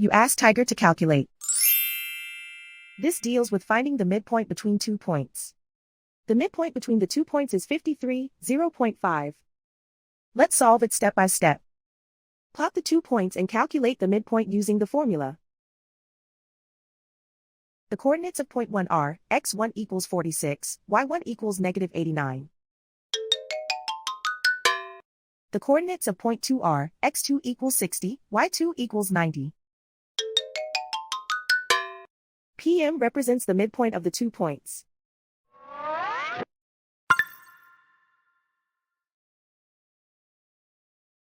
You ask Tiger to calculate. This deals with finding the midpoint between 2 points. The midpoint between the 2 points is 53, 0.5. Let's solve it step by step. Plot the 2 points and calculate the midpoint using the formula. The coordinates of point 1 are, x1 equals 46, y1 equals negative 89. The coordinates of point 2 are, x2 equals 60, y2 equals 90. PM represents the midpoint of the 2 points.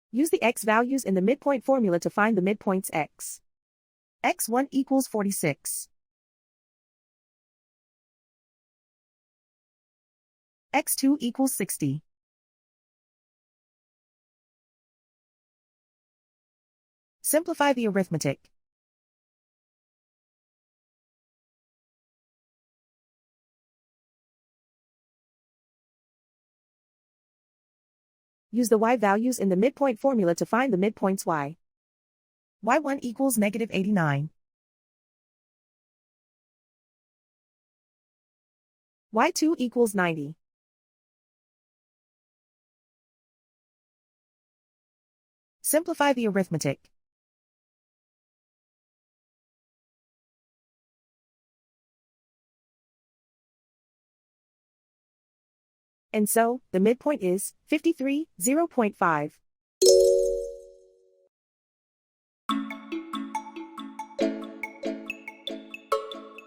Use the x values in the midpoint formula to find the midpoints x. x1 equals 46. x2 equals 60. Simplify the arithmetic. Use the y values in the midpoint formula to find the midpoints y. y1 equals negative 89. y2 equals 90. Simplify the arithmetic. And so, the midpoint is 53, 0.5.